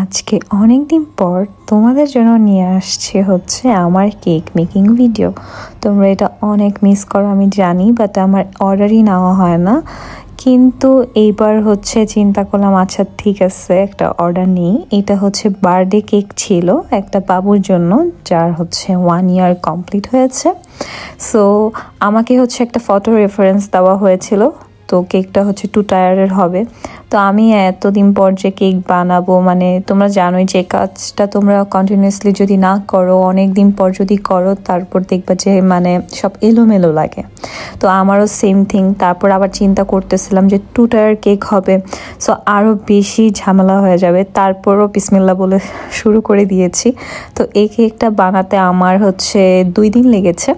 আজকে অনেক দিন পর তোমাদের জন্য নিয়ে আসছে হচ্ছে আমার কেক মেকিং ভিডিও। তোমরা এটা অনেক মিস করো আমি জানি, বাট আমার অর্ডারই নেওয়া হয় না। কিন্তু এইবার হচ্ছে চিন্তা করলাম আচ্ছা ঠিক আছে একটা অর্ডার নিই। এটা হচ্ছে বার্থডে কেক ছিল একটা বাবুর জন্য, যার হচ্ছে 1 ইয়ার কমপ্লিট হয়েছে। সো আমাকে হচ্ছে একটা ফটো রেফারেন্স দেওয়া হয়েছিল, তো কেকটা হচ্ছে 2 টায়ারের হবে। তো আমি এতদিন পর যে কেক বানাবো, মানে তোমরা জানোই যে কাজটা তোমরা কন্টিনিউয়াসলি যদি না করো, অনেক দিন পর যদি করো, তারপর দেখবা যে মানে সব এলোমেলো লাগে। তো আমারও সেম থিং। তারপর আবার চিন্তা করতেছিলাম যে 2 টায়ার কেক হবে, সো আরও বেশি ঝামেলা হয়ে যাবে। তারপরও বিসমিল্লাহ বলে শুরু করে দিয়েছি। তো এই কেকটা বানাতে আমার হচ্ছে 2 দিন লেগেছে।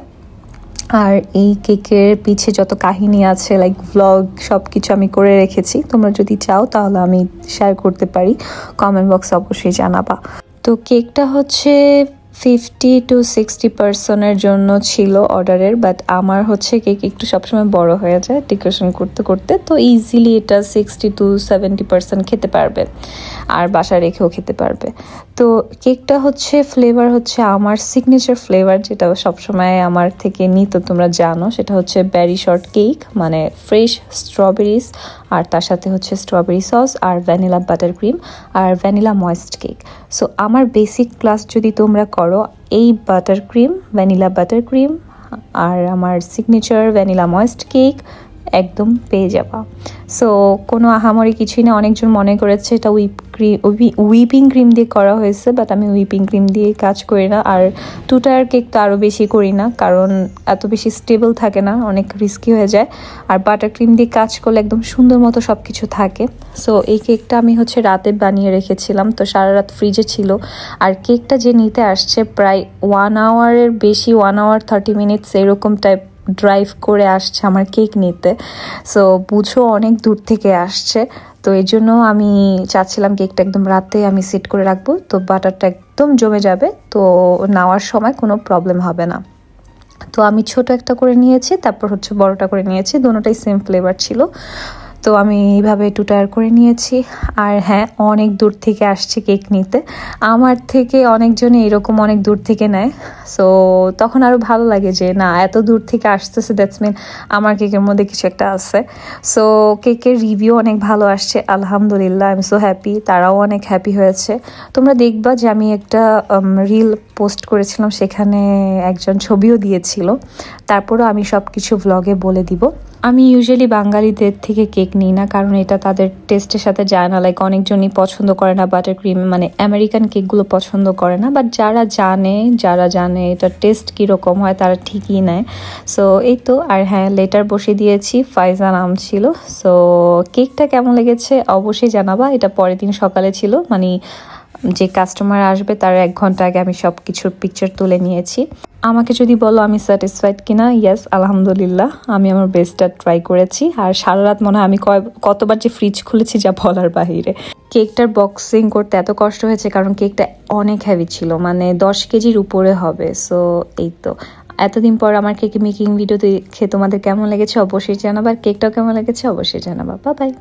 আর এই কেকের পিছে যত কাহিনী আছে, লাইক ভ্লগ, সব কিছু আমি করে রেখেছি। তোমরা যদি চাও তাহলে আমি শেয়ার করতে পারি, কমেন্ট বক্সে অবশ্যই জানাবা। তো কেকটা হচ্ছে 50 to 60% জন্য ছিল অর্ডারের, বাট আমার হচ্ছে কেক একটু সবসময় বড় হয়ে যায় ডেকোরেশন করতে করতে, তো ইজিলি এটা 60 to 70% খেতে পারবে, আর বাসায় রেখেও খেতে পারবে। তো কেকটা হচ্ছে ফ্লেভার হচ্ছে আমার সিগনেচার ফ্লেভার, যেটা সবসময় আমার থেকে নিত তোমরা জানো, সেটা হচ্ছে বেরি শর্ট কেক, মানে ফ্রেশ স্ট্রবেরিজ, আর তার সাথে হচ্ছে স্ট্রবেরি সস আর ভ্যানিলা বাটার ক্রিম আর ভ্যানিলা ময়েস্ট কেক। সো আমার বেসিক ক্লাস যদি তোমরা করো, এই butter cream, vanilla butter cream আর আমার সিগনেচার ভ্যানিলা ময়েস্ট কেক একদম পেয়ে যাবা। সো কোনো আহামরি কিছুই না। অনেকজন মনে করেছে এটা হুইপিং ক্রিম দিয়ে করা হয়েছে, বাট আমি হুইপিং ক্রিম দিয়ে কাজ করি না। আর 2 টায়ার কেক তো আরও বেশি করি না, কারণ এত বেশি স্টেবল থাকে না, অনেক রিস্কি হয়ে যায়। আর বাটার ক্রিম দিয়ে কাজ করলে একদম সুন্দর মতো সব কিছু থাকে। সো এই কেকটা আমি হচ্ছে রাতে বানিয়ে রেখেছিলাম, তো সারা রাত ফ্রিজে ছিল। আর কেকটা যে নিতে আসছে প্রায় 1 আওয়ারের বেশি, 1 আওয়ার 30 মিনিটস এরকম টাইপ ড্রাইভ করে আসছে আমার কেক নিতে। সো বুঝো অনেক দূর থেকে আসছে। তো এই জন্য আমি চাচ্ছিলাম কেকটা একদম রাতে আমি সেট করে রাখবো, তো বাটারটা একদম জমে যাবে, তো নেওয়ার সময় কোনো প্রবলেম হবে না। তো আমি ছোট একটা করে নিয়েছি, তারপর হচ্ছে বড়টা করে নিয়েছি, দুটোটাই সেম ফ্লেভার ছিল। তো আমি এইভাবে 2 টায়ার করে নিয়েছি। আর হ্যাঁ, অনেক দূর থেকে আসছে কেক নিতে, আমার থেকে অনেকজনই এরকম অনেক দূর থেকে নেয়। সো তখন আরও ভালো লাগে যে না, এত দূর থেকে আসতেছে, দ্যাটস মিন আমার কেকের মধ্যে কিছু একটা আছে। সো কেকের রিভিউ অনেক ভালো আসছে, আলহামদুলিল্লাহ, আই এম সো হ্যাপি। তারাও অনেক হ্যাপি হয়েছে। তোমরা দেখবা যে আমি একটা রিল পোস্ট করেছিলাম, সেখানে একজন ছবিও দিয়েছিল। তারপরও আমি সব কিছু ভ্লগে বলে দিব। আমি ইউজুয়ালি বাঙালিদের থেকে কেক নিই না, কারণ এটা তাদের টেস্টের সাথে যায় না। লাইক অনেকজনই পছন্দ করে না বাটার ক্রিম, মানে আমেরিকান কেকগুলো পছন্দ করে না, বাট যারা জানে এটার টেস্ট কীরকম হয় তারা ঠিকই নেয়। সো এই তো। আর হ্যাঁ, লেটার বসে দিয়েছি, ফাইজা নাম ছিল। সো কেকটা কেমন লেগেছে অবশ্যই জানাবা। এটা পরের দিন সকালে ছিল, মানে যে কাস্টমার আসবে তার 1 ঘন্টা আগে আমি সব কিছুর পিকচার তুলে নিয়েছি। আমাকে যদি বলো আমি স্যাটিসফাইড কিনা, ইয়েস, আলহামদুলিল্লাহ, আমি আমার বেস্টটা ট্রাই করেছি। আর সারা রাত মনে হয় আমি কতবার যে ফ্রিজ খুলেছি যা বলার বাহিরে। কেকটার বক্সিং করতে এত কষ্ট হয়েছে, কারণ কেকটা অনেক হেভি ছিল, মানে 10 কেজির উপরে হবে। সো এই তো। এতদিন পর আমার কেক মেকিং ভিডিও দেখে তোমাদের কেমন লেগেছে অবশ্যই জানাবা, আর কেকটাও কেমন লেগেছে অবশ্যই জানাবা। Bye bye.